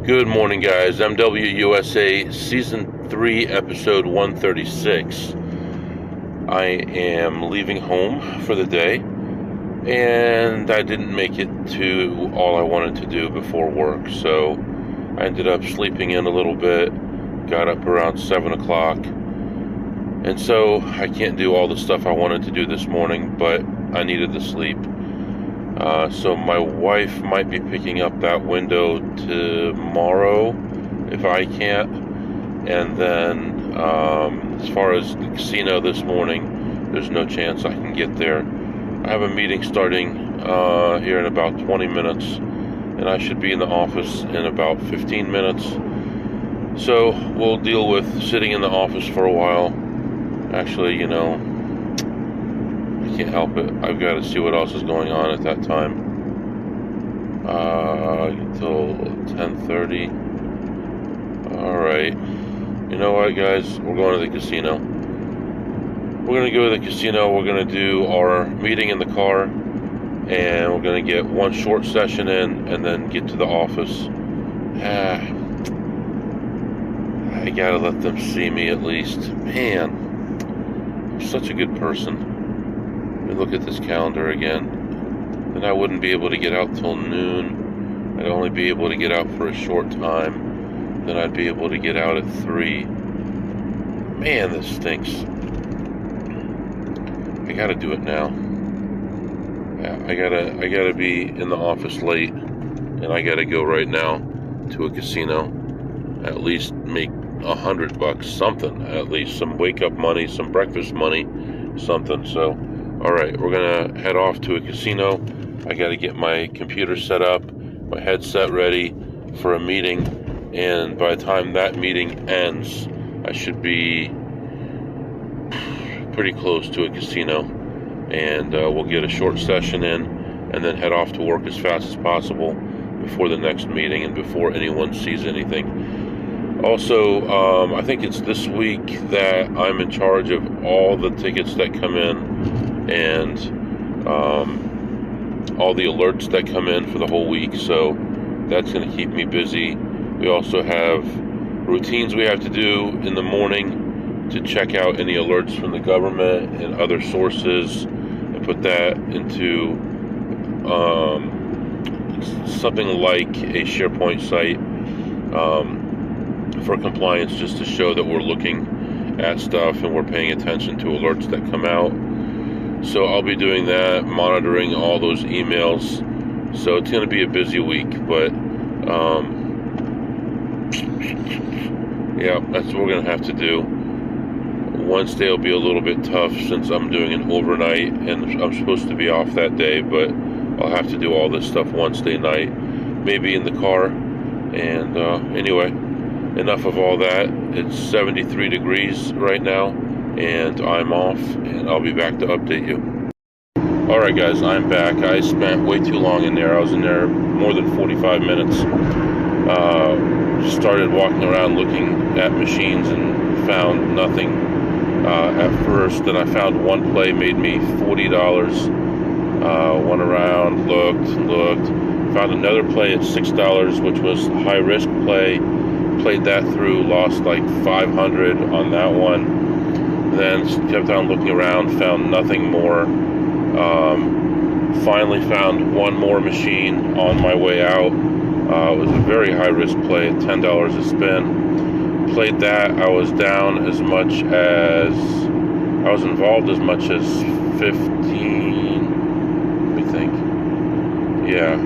Good morning, guys. MWUSA Season 3, Episode 136. I am leaving home for the day, and I didn't make it to all I wanted to do before work, so I ended up sleeping in a little bit, got up around 7 o'clock, and so I can't do all the stuff I wanted to do this morning, but I needed the sleep. So my wife might be picking up that window tomorrow if I can't. And then as far as the casino this morning, there's no chance I can get there. I have a meeting starting here in about 20 minutes, and I should be in the office in about 15 minutes. So we'll deal with sitting in the office for a while. Actually, I can't help it. I've got to see what else is going on at that time. Until 10:30. Alright. You know what, guys? We're going to the casino. We're going to go to the casino. We're going to do our meeting in the car. And we're going to get one short session in and then get to the office. I gotta let them see me at least. Man, I'm such a good person. And look at this calendar again. Then I wouldn't be able to get out till noon. I'd only be able to get out for a short time. Then I'd be able to get out at 3. Man, this stinks. I gotta do it now. Yeah, I gotta be in the office late, and I gotta go right now to a casino. At least make $100, something. At least some wake-up money, some breakfast money, something. So, all right, we're gonna head off to a casino. I gotta get my computer set up, my headset ready for a meeting, and by the time that meeting ends, I should be pretty close to a casino, and we'll get a short session in, and then head off to work as fast as possible before the next meeting and before anyone sees anything. Also, I think it's this week that I'm in charge of all the tickets that come in, and all the alerts that come in for the whole week, so that's going to keep me busy. We also have routines we have to do in the morning to check out any alerts from the government and other sources and put that into something like a SharePoint site for compliance, just to show that we're looking at stuff and we're paying attention to alerts that come out. So I'll be doing that, monitoring all those emails. So it's going to be a busy week, but yeah, that's what we're going to have to do. Wednesday will be a little bit tough since I'm doing an overnight and I'm supposed to be off that day, but I'll have to do all this stuff Wednesday night, maybe in the car. And anyway, enough of all that. It's 73 degrees right now, and I'm off, and I'll be back to update you. Alright, guys, I'm back. I spent way too long in there. I was in there more than 45 minutes. Started walking around looking at machines and found nothing at first. Then I found one play, made me $40. Went around, looked. Found another play at $6, which was a high-risk play. Played that through, lost like $500 on that one. Then kept on looking around, found nothing more. Finally found one more machine on my way out. It was a very high-risk play at $10 a spin. Played that. I was down as much as, I was involved as much as 15, let me think. Yeah,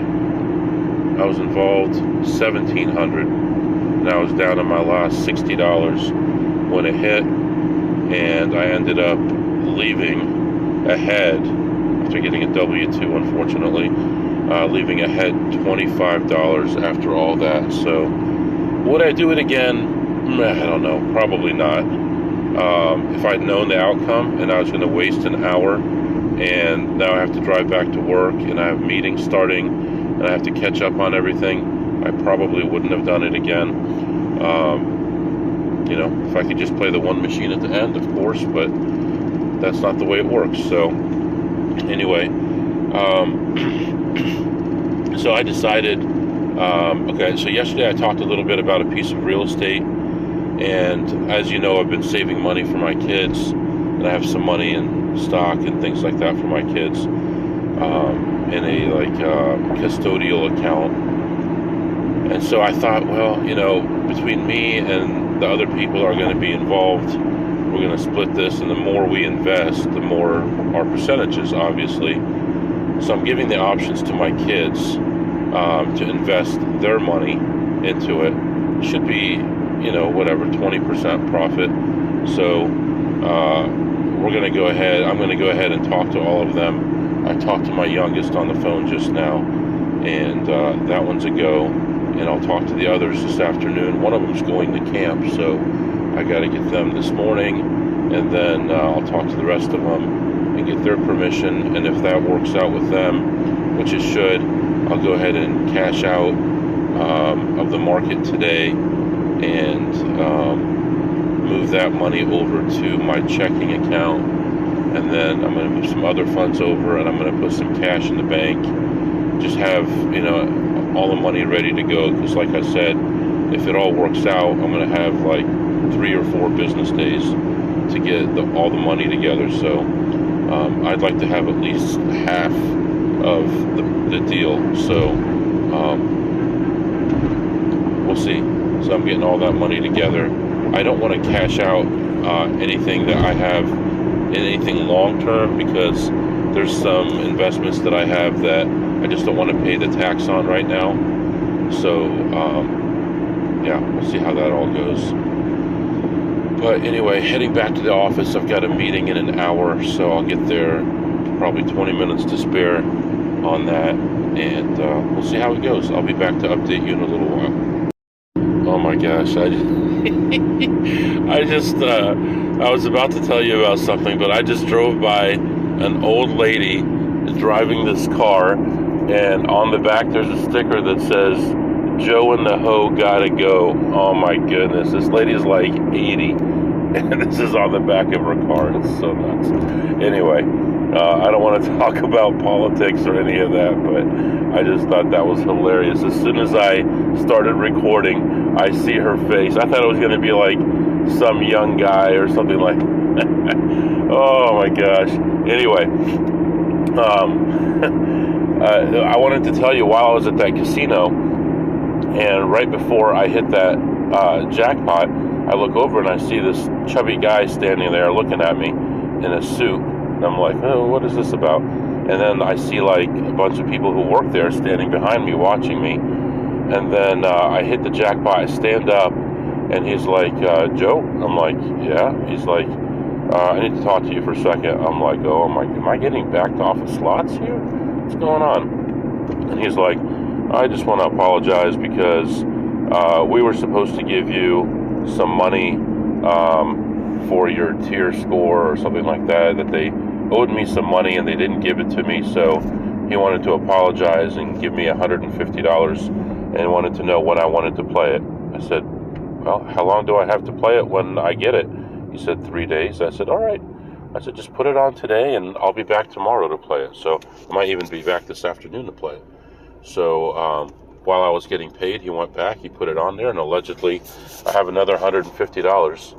I was involved 1,700. And I was down to my last $60 when it hit, and I ended up leaving ahead after getting a W2, unfortunately, leaving ahead $25 after all that. So would I do it again? I don't know, probably not. If I'd known the outcome and I was going to waste an hour, and now I have to drive back to work and I have meetings starting and I have to catch up on everything, I probably wouldn't have done it again. If I could just play the one machine at the end, of course, but that's not the way it works. So anyway, so I decided Okay, so yesterday I talked a little bit about a piece of real estate, and as you know, I've been saving money for my kids, and I have some money in stock and things like that for my kids, in a custodial account. And so I thought, well, between me and the other people are going to be involved, we're going to split this, and the more we invest, the more our percentages, obviously. So I'm giving the options to my kids to invest their money into it. Should be, 20% profit. So we're going to go ahead. I'm going to go ahead and talk to all of them. I talked to my youngest on the phone just now, and that one's a go. And I'll talk to the others this afternoon. One of them's going to camp, so I got to get them this morning, and then I'll talk to the rest of them and get their permission. And if that works out with them, which it should, I'll go ahead and cash out of the market today and move that money over to my checking account. And then I'm going to move some other funds over, and I'm going to put some cash in the bank. Just have, all the money ready to go, because like I said, if it all works out, I'm going to have like 3 or 4 business days to get all the money together. So I'd like to have at least half of the deal. So we'll see. So I'm getting all that money together. I don't want to cash out anything that I have in anything long term, because there's some investments that I have that I just don't want to pay the tax on right now. So, yeah, we'll see how that all goes. But anyway, heading back to the office. I've got a meeting in an hour, so I'll get there probably 20 minutes to spare on that. And we'll see how it goes. I'll be back to update you in a little while. Oh my gosh, I was about to tell you about something, but I just drove by an old lady driving this car, and on the back there's a sticker that says, "Joe and the Hoe gotta go." Oh my goodness, this lady's like 80, and this is on the back of her car. It's so nuts. Anyway, I don't want to talk about politics or any of that, but I just thought that was hilarious. As soon as I started recording, I see her face. I thought it was going to be like some young guy or something like that. Oh my gosh. Anyway, I wanted to tell you, while I was at that casino, and right before I hit that jackpot, I look over and I see this chubby guy standing there looking at me in a suit. And I'm like, oh, what is this about? And then I see like a bunch of people who work there standing behind me watching me. And then I hit the jackpot. I stand up, and he's like, Joe? I'm like, yeah. He's like, I need to talk to you for a second. I'm like, oh, am I getting backed off of slots here? What's going on? And he's like, I just want to apologize because we were supposed to give you some money for your tier score or something like that they owed me some money and they didn't give it to me. So he wanted to apologize and give me $150 and wanted to know when I wanted to play it. I said, well, how long do I have to play it when I get it? He said 3 days. I said, all right. I said, just put it on today and I'll be back tomorrow to play it. So I might even be back this afternoon to play it. So while I was getting paid, he went back, he put it on there, and allegedly I have another $150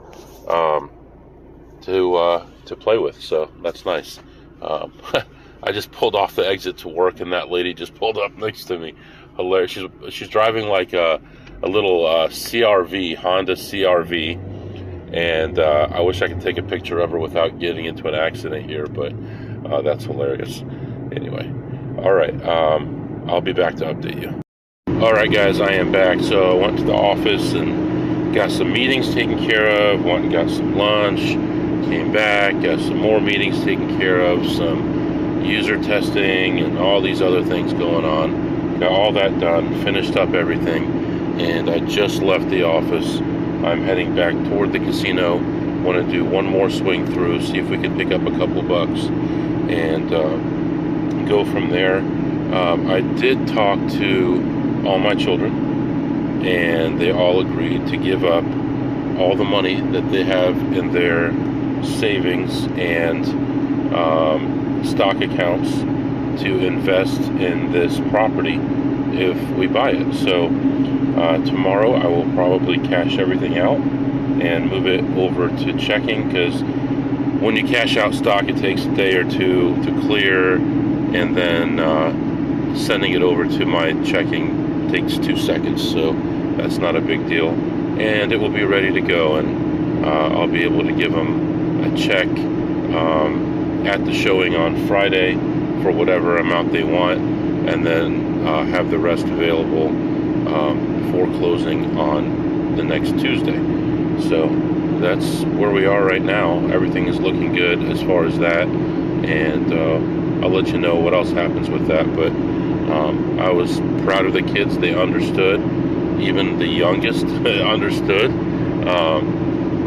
to play with. So that's nice. I just pulled off the exit to work, and that lady just pulled up next to me. Hilarious. She's driving like a little CRV, Honda CRV, and I wish I could take a picture of her without getting into an accident here, but that's hilarious. Anyway, all right, I'll be back to update you. All right, guys, I am back. So I went to the office and got some meetings taken care of, went and got some lunch, came back, got some more meetings taken care of, some user testing and all these other things going on. Got all that done, finished up everything, and I just left the office. I'm heading back toward the casino. Want to do one more swing through, see if we can pick up a couple bucks, and go from there. I did talk to all my children, and they all agreed to give up all the money that they have in their savings and stock accounts to invest in this property if we buy it. So tomorrow I will probably cash everything out and move it over to checking, because when you cash out stock, it takes a day or two to clear, and then sending it over to my checking takes 2 seconds, so that's not a big deal. And it will be ready to go, and I'll be able to give them a check at the showing on Friday for whatever amount they want, and then have the rest available for closing on the next Tuesday. So that's where we are right now. Everything is looking good as far as that, and I'll let you know what else happens with that. But I was proud of the kids. They understood. Even the youngest understood.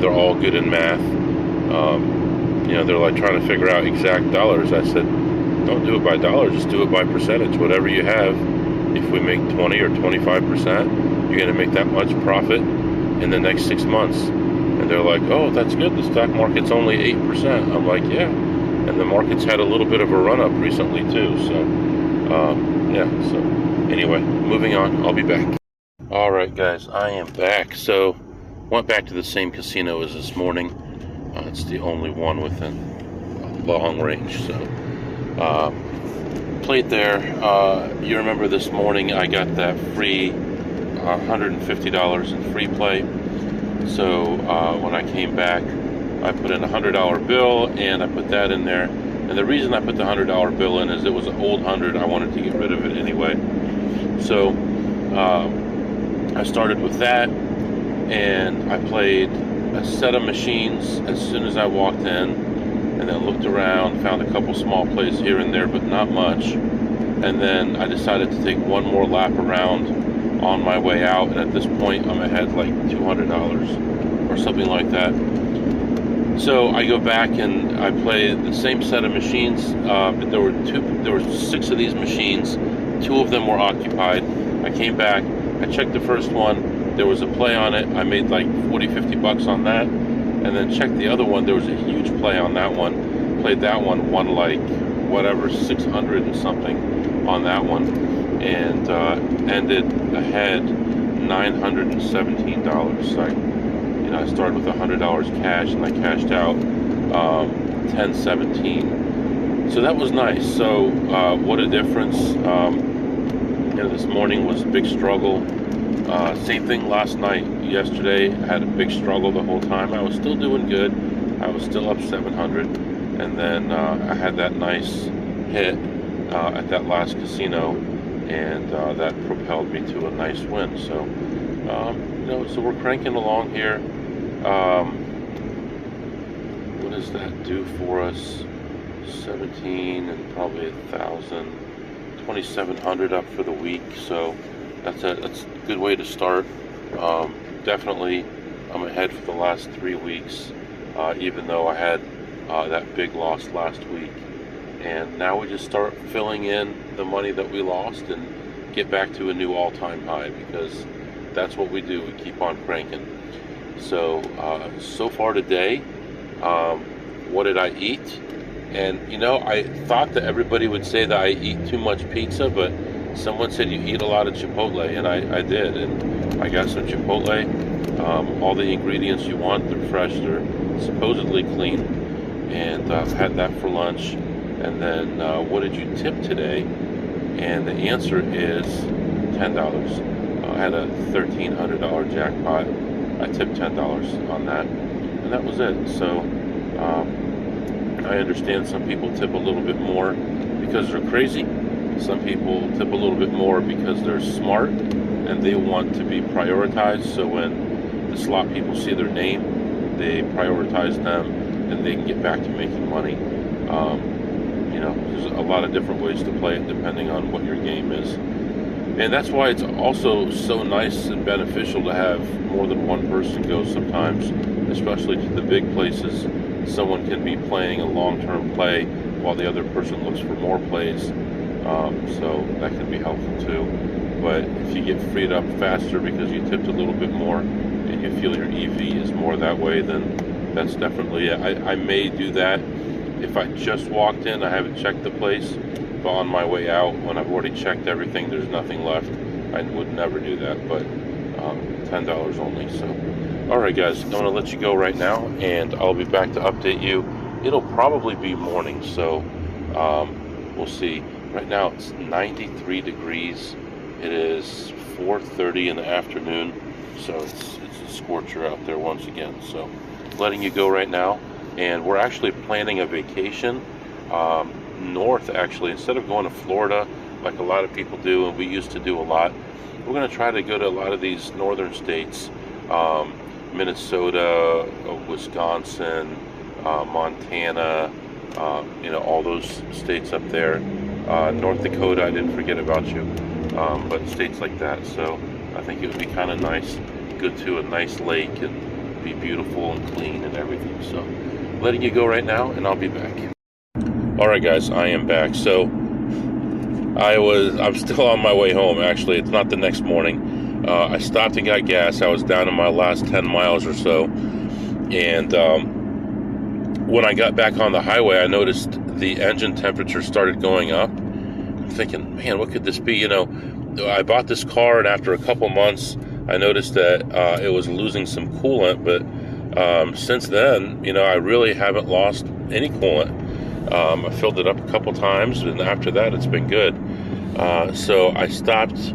They're all good in math. They're like trying to figure out exact dollars. I said, don't do it by dollars, just do it by percentage. Whatever you have, if we make 20 or 25%, you're going to make that much profit in the next 6 months. And they're like, oh, that's good. The stock market's only 8%. I'm like, yeah. And the market's had a little bit of a run up recently too. So, So anyway, moving on. I'll be back. All right, guys, I am back. So, went back to the same casino as this morning. It's the only one within long range. So, played there. You remember this morning I got that free $150 in free play. So when I came back, I put in a $100 bill, and I put that in there. And the reason I put the $100 bill in is it was an old 100. I wanted to get rid of it anyway. So I started with that, and I played a set of machines as soon as I walked in, and then looked around, found a couple small plays here and there, but not much. And then I decided to take one more lap around on my way out, and at this point I'm ahead like $200 or something like that. So I go back and I play the same set of machines, but there were 6 of these machines. 2 of them were occupied. I came back, I checked the first one, there was a play on it. I made like 40-50 bucks on that, and then checked the other one. There was a huge play on that one. Played that one, won like whatever, 600 and something on that one, and ended ahead $917. So I started with $100 cash, and I cashed out $1017. So that was nice. So what a difference. This morning was a big struggle. Same thing last night. Yesterday I had a big struggle the whole time. I was still doing good. I was still up 700, and then I had that nice hit at that last casino, and that propelled me to a nice win. So so we're cranking along here. What does that do for us? 17 and probably 1,000, 2,700 up for the week. So that's a good way to start. Definitely I'm ahead for the last 3 weeks, even though I had that big loss last week. And now we just start filling in the money that we lost and get back to a new all-time high, because that's what we do. We keep on cranking. So so far today, what did I eat? And I thought that everybody would say that I eat too much pizza, but someone said you eat a lot of Chipotle, and I did. And I got some Chipotle, all the ingredients you want. They're fresh, they're supposedly clean, and I've had that for lunch. And then what did you tip today? And the answer is $10. I had a $1,300 jackpot. I tipped $10 on that, and that was it. So I understand some people tip a little bit more because they're crazy. Some people tip a little bit more because they're smart and they want to be prioritized. So when the slot people see their name, they prioritize them, and they can get back to making money. There's a lot of different ways to play it depending on what your game is. And that's why it's also so nice and beneficial to have more than one person go sometimes, especially to the big places. Someone can be playing a long-term play while the other person looks for more plays. So that can be helpful too. But if you get freed up faster because you tipped a little bit more and you feel your EV is more that way, then that's definitely it. I may do that if I just walked in, I haven't checked the place, But on my way out, when I've already checked everything, there's nothing left. I would never do that, but $10 only. So, all right, guys, I'm going to let you go right now, and I'll be back to update you. It'll probably be morning, so we'll see. Right now, it's 93 degrees. It is 4:30 in the afternoon, so it's a scorcher out there once again. So, letting you go right now, and we're actually planning a vacation north. Actually, instead of going to Florida like a lot of people do, and we used to do a lot, we're going to try to go to a lot of these northern states, Minnesota, Wisconsin, Montana, all those states up there. North Dakota, I didn't forget about you, but states like that. So I think it would be kind of nice, go to a nice lake and be beautiful and clean and everything. So letting you go right now, and I'll be back. All right, guys, I am back. So I'm still on my way home. Actually, it's not the next morning. I stopped and got gas. I was down in my last 10 miles or so, and when I got back on the highway, I noticed the engine temperature started going up. I'm thinking, man, what could this be? I bought this car, and after a couple months, I noticed that it was losing some coolant. But since then, I really haven't lost any coolant. I filled it up a couple times, and after that, it's been good. So I stopped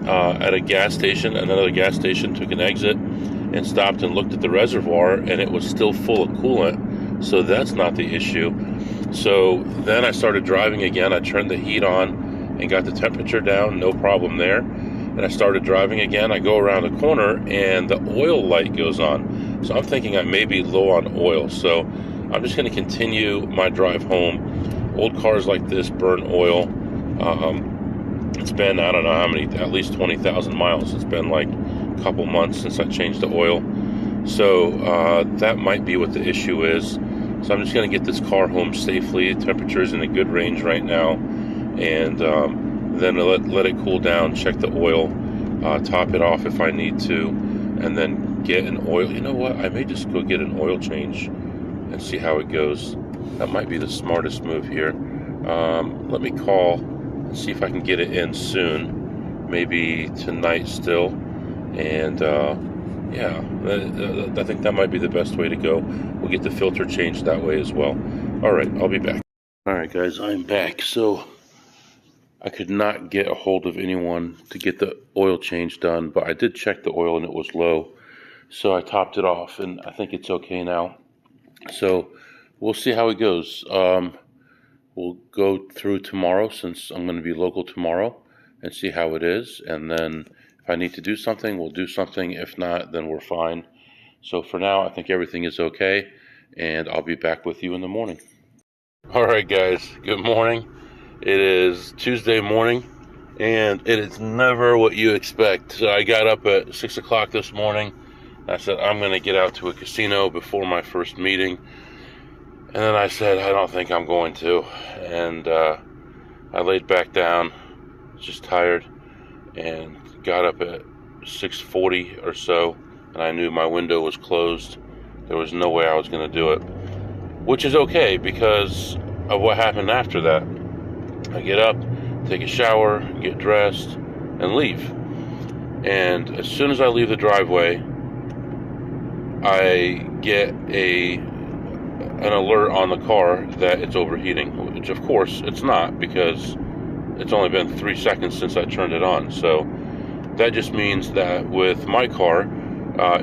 at a gas station, another gas station, took an exit, and stopped and looked at the reservoir, and it was still full of coolant. So that's not the issue. So then I started driving again. I turned the heat on and got the temperature down, no problem there. And I started driving again. I go around a corner and the oil light goes on. So I'm thinking I may be low on oil. So I'm just going to continue my drive home. Old cars like this burn oil. It's been, I don't know how many, at least 20,000 miles. It's been like a couple months since I changed the oil. So that might be what the issue is. So I'm just going to get this car home safely. The temperature's in a good range right now. And then let it cool down, check the oil, top it off if I need to, and then get an oil. You know what? I may just go get an oil change and see how it goes. That might be the smartest move here. Let me call and see if I can get it in soon. Maybe tonight still. And yeah, I think that might be the best way to go. We'll get the filter changed that way as well. All right, I'll be back. All right, guys, I'm back. So I could not get a hold of anyone to get the oil change done, but I did check the oil and it was low. So I topped it off, and I think it's okay now. So we'll see how it goes. We'll go through tomorrow, since I'm going to be local tomorrow, and see how it is. And then if I need to do something, we'll do something. If not, then we're fine. So for now, I think everything is okay, and I'll be back with you in the morning. All right, guys, good morning. It is Tuesday morning, and it is never what you expect. So I got up at 6 o'clock this morning. I said, I'm going to get out to a casino before my first meeting. And then I said, I don't think I'm going to. And I laid back down, just tired, and got up at 6:40 or so, and I knew my window was closed. There was no way I was going to do it, which is okay because of what happened after that. I get up, take a shower, get dressed, and leave. And as soon as I leave the driveway, I get an alert on the car that it's overheating, which of course it's not, because it's only been 3 seconds since I turned it on. So that just means that with my car,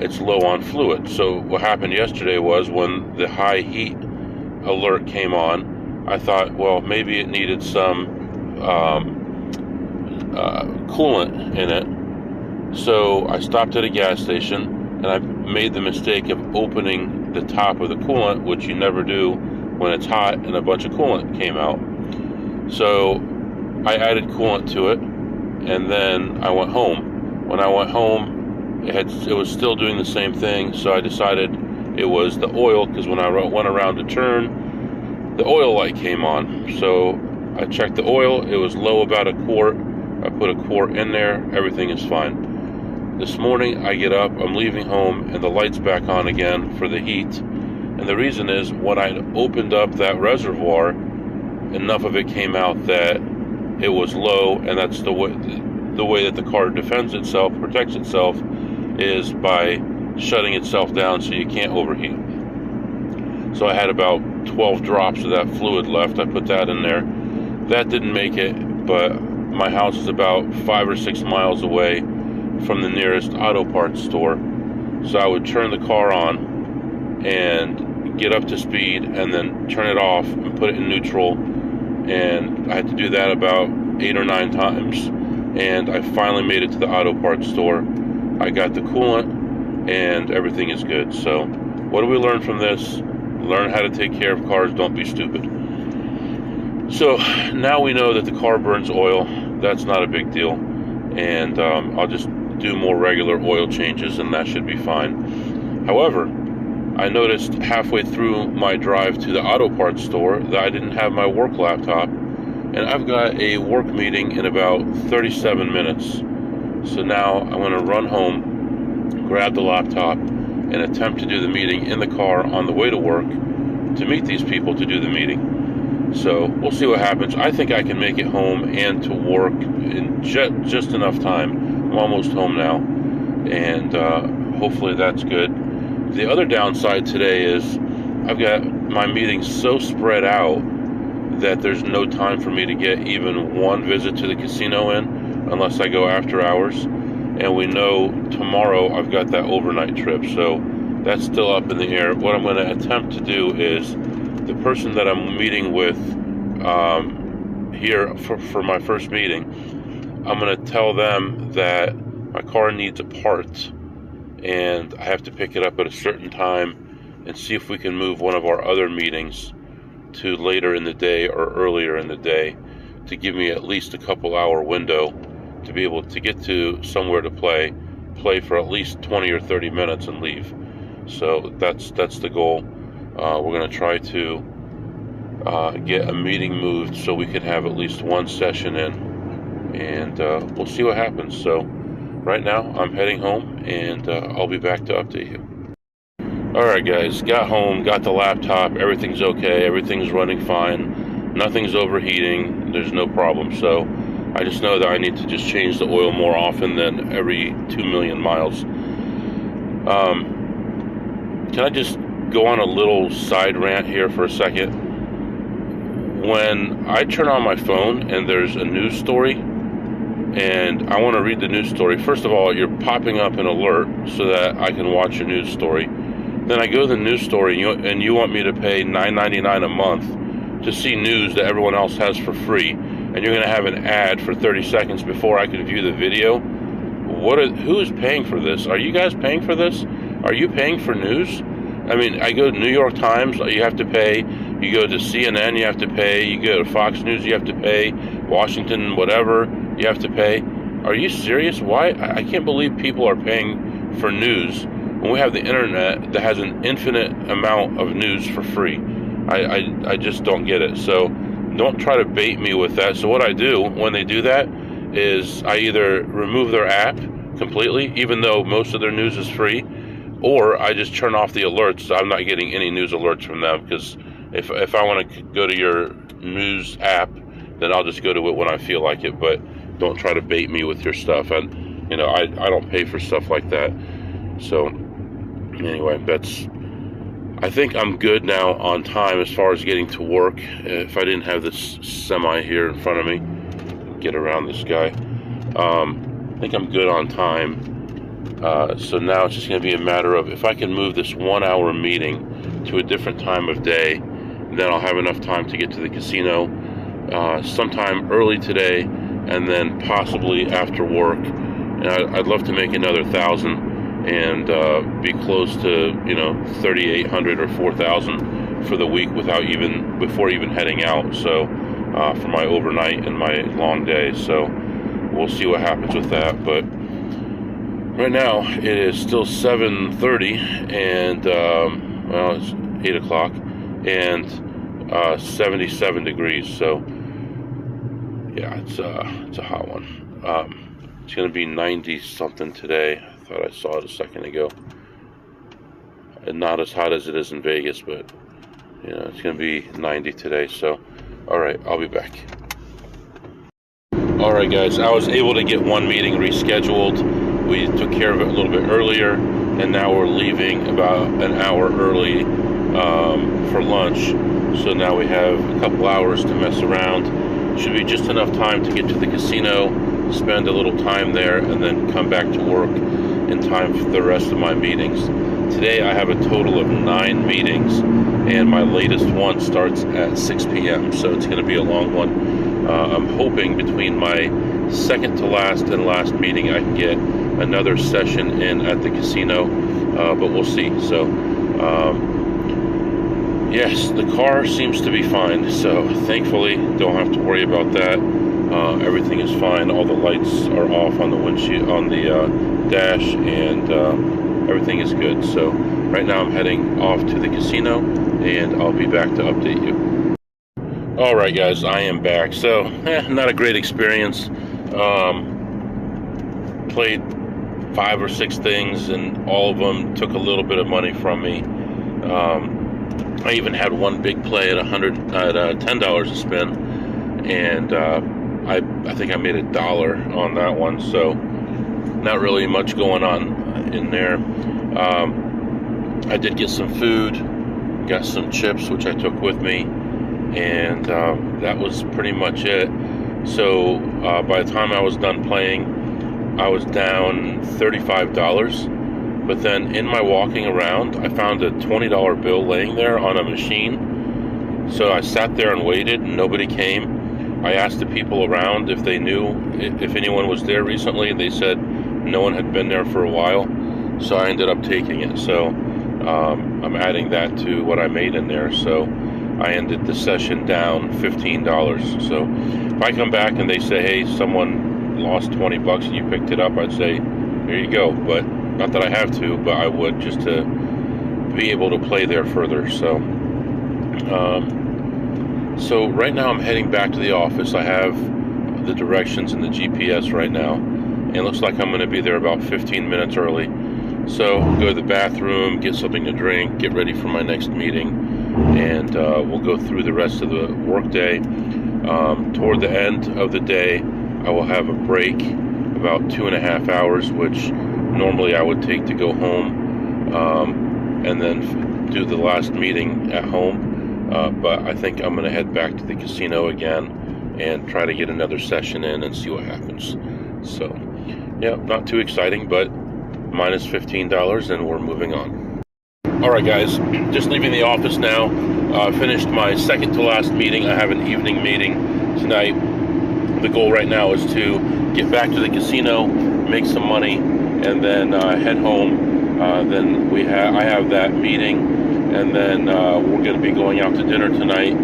it's low on fluid. So what happened yesterday was, when the high heat alert came on, I thought, well, maybe it needed some coolant in it. So I stopped at a gas station, and I made the mistake of opening the top of the coolant, which you never do when it's hot, and a bunch of coolant came out. So I added coolant to it, and then I went home. When I went home, it was still doing the same thing, so I decided it was the oil, because when I went around to turn, the oil light came on. So I checked the oil, it was low about a quart. I put a quart in there, everything is fine. This morning I get up, I'm leaving home, and the light's back on again for the heat. And the reason is, when I opened up that reservoir, enough of it came out that it was low, and that's the way that the car defends itself, protects itself, is by shutting itself down so you can't overheat. So I had about 12 drops of that fluid left. I put that in there. That didn't make it, but my house is about 5 or 6 miles away from the nearest auto parts store. So I would turn the car on and get up to speed and then turn it off and put it in neutral. And I had to do that about 8 or 9 times. And I finally made it to the auto parts store. I got the coolant and everything is good. So what do we learn from this? Learn how to take care of cars. Don't be stupid. So now we know that the car burns oil. That's not a big deal. And I'll just do more regular oil changes and that should be fine. However, I noticed halfway through my drive to the auto parts store that I didn't have my work laptop, and I've got a work meeting in about 37 minutes. So now I'm going to run home, grab the laptop, and attempt to do the meeting in the car on the way to work to meet these people to do the meeting. So we'll see what happens. I think I can make it home and to work in just enough time. I'm almost home now, and hopefully that's good. The other downside today is I've got my meetings so spread out that there's no time for me to get even one visit to the casino in unless I go after hours. And we know tomorrow I've got that overnight trip, so that's still up in the air. What I'm going to attempt to do is the person that I'm meeting with here for my first meeting, I'm going to tell them that my car needs a part and I have to pick it up at a certain time and see if we can move one of our other meetings to later in the day or earlier in the day to give me at least a couple hour window to be able to get to somewhere to play for at least 20 or 30 minutes and leave. So that's the goal. We're going to try to get a meeting moved so we can have at least one session in, and we'll see what happens. So right now I'm heading home, and I'll be back to update you. Alright guys, got home, got the laptop, everything's okay, everything's running fine, nothing's overheating, there's no problem. So I just know that I need to just change the oil more often than every 2 million miles. Can I just go on a little side rant here for a second? When I turn on my phone and there's a news story and I want to read the news story, first of all, you're popping up an alert so that I can watch your news story. Then I go to the news story and you want me to pay $9.99 a month to see news that everyone else has for free, and you're going to have an ad for 30 seconds before I can view the video. Who is paying for this? Are you guys paying for this? Are you paying for news? I mean, I go to New York Times, you have to pay. You go to CNN, you have to pay. You go to Fox News, you have to pay. Washington, whatever, you have to pay. Are you serious? Why? I can't believe people are paying for news when we have the internet that has an infinite amount of news for free. I just don't get it. So don't try to bait me with that. So what I do when they do that is I either remove their app completely, even though most of their news is free, or I just turn off the alerts. So I'm not getting any news alerts from them, because if I want to go to your news app, then I'll just go to it when I feel like it. But don't try to bait me with your stuff. And I don't pay for stuff like that. So anyway, I think I'm good now on time as far as getting to work. If I didn't have this semi here in front of me, get around this guy. I think I'm good on time. So now it's just going to be a matter of if I can move this 1 hour meeting to a different time of day, then I'll have enough time to get to the casino sometime early today, and then possibly after work. And I'd love to make another 1,000 and be close to 3,800 or 4,000 for the week before even heading out. So for my overnight and my long day. So we'll see what happens with that. But right now it is still 7:30, and well, it's 8 o'clock, and 77 degrees. So yeah, it's a hot one. It's going to be 90 something today. I thought I saw it a second ago. And not as hot as it is in Vegas, but it's going to be 90 today. So all right, I'll be back. All right, guys, I was able to get one meeting rescheduled. We took care of it a little bit earlier, and now we're leaving about an hour early for lunch. So now we have a couple hours to mess around. Should be just enough time to get to the casino, spend a little time there, and then come back to work in time for the rest of my meetings. Today I have a total of 9 meetings, and my latest one starts at 6 p.m., so it's going to be a long one. I'm hoping between my second to last and last meeting I can get another session in at the casino, but we'll see. So yes, the car seems to be fine, so thankfully don't have to worry about that. Everything is fine. All the lights are off on the windshield, on the dash, and everything is good. So right now I'm heading off to the casino, and I'll be back to update you. Alright, guys, I am back. So, not a great experience. Played 5 or 6 things, and all of them took a little bit of money from me. I even had one big play at $10 a spin, and I think I made $1 on that one. So, not really much going on in there. I did get some food, got some chips, which I took with me, and that was pretty much it. So by the time I was done playing, I was down $35. But then in my walking around, I found a $20 bill laying there on a machine. So I sat there and waited, and nobody came. I asked the people around if they knew if anyone was there recently. They said no one had been there for a while. So I ended up taking it. So I'm adding that to what I made in there. So I ended the session down $15. So if I come back and they say, hey, someone lost $20 and you picked it up, I'd say, here you go. But not that I have to, but I would, just to be able to play there further. So so right now I'm heading back to the office. I have the directions in the GPS right now, and it looks like I'm going to be there about 15 minutes early. So go to the bathroom, get something to drink, get ready for my next meeting, and we'll go through the rest of the workday. Toward the end of the day, I will have a break, about 2.5 hours, which normally I would take to go home, and then do the last meeting at home. But I think I'm going to head back to the casino again and try to get another session in and see what happens. So, yeah, not too exciting, but minus $15, and we're moving on. Alright, guys, just leaving the office now. Finished my second to last meeting. I have an evening meeting tonight. The goal right now is to get back to the casino, make some money, and then head home. Then I have that meeting, and then we're going to be going out to dinner tonight.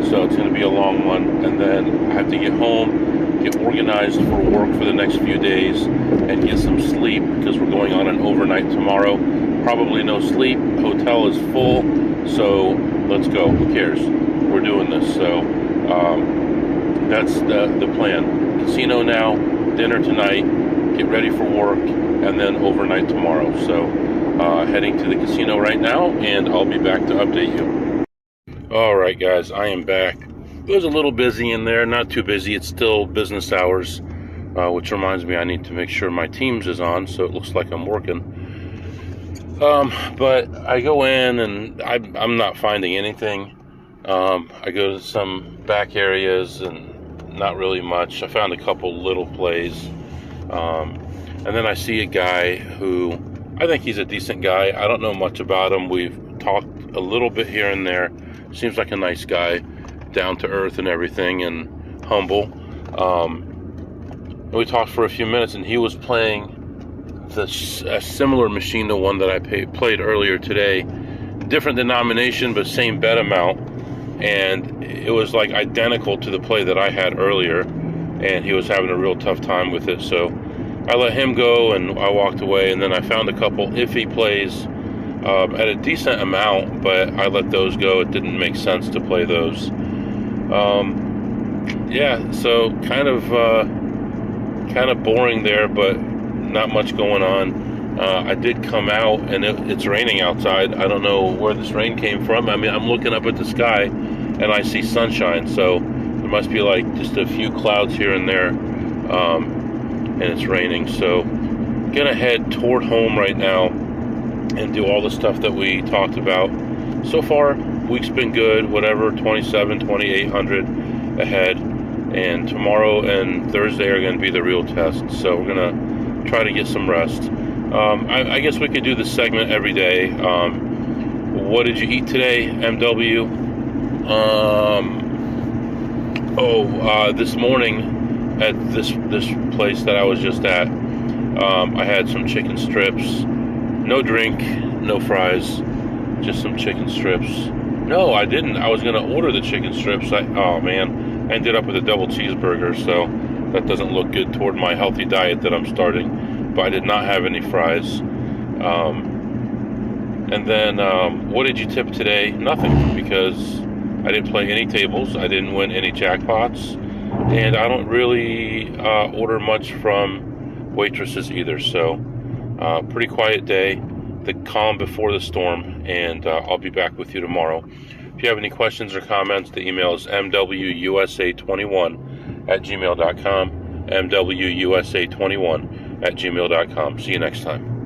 So it's going to be a long one, and then I have to get home, get organized for work for the next few days, and get some sleep, because we're going on an overnight tomorrow. Probably no sleep. Hotel is full, so let's go. Who cares? We're doing this. So that's the plan. Casino now, dinner tonight, get ready for work, and then overnight tomorrow. So heading to the casino right now, and I'll be back to update you. Alright, guys, I am back. It was a little busy in there, not too busy. It's still business hours, which reminds me I need to make sure my Teams is on, so it looks like I'm working. But I go in, and I'm not finding anything. I go to some back areas, and not really much. I found a couple little plays. And then I see a guy who, I think he's a decent guy. I don't know much about him. We've talked a little bit here and there. Seems like a nice guy, down to earth and everything, and humble. And we talked for a few minutes, and he was playing a similar machine to one that I played earlier today. Different denomination, but same bet amount. And it was like identical to the play that I had earlier, and he was having a real tough time with it. So I let him go, and I walked away. And then I found a couple iffy plays at a decent amount, but I let those go. It didn't make sense to play those. Yeah, so kind of boring there, but not much going on. I did come out, and it's raining outside. I don't know where this rain came from. I mean, I'm looking up at the sky, and I see sunshine, so there must be like just a few clouds here and there. and it's raining. So gonna head toward home right now and do all the stuff that we talked about. So far, week's been good, whatever, 2,800 ahead. And tomorrow and Thursday are going to be the real test. So we're going to try to get some rest. I guess we could do this segment every day. What did you eat today, MW? This morning at this place that I was just at, I had some chicken strips. No drink, no fries, just some chicken strips. No, I didn't. I was going to order the chicken strips. I ended up with a double cheeseburger, so that doesn't look good toward my healthy diet that I'm starting. But I did not have any fries. And then, what did you tip today? Nothing, because I didn't play any tables. I didn't win any jackpots. And I don't really order much from waitresses either, so pretty quiet day, the calm before the storm, and I'll be back with you tomorrow. If you have any questions or comments, the email is mwusa21@gmail.com, mwusa21@gmail.com. See you next time.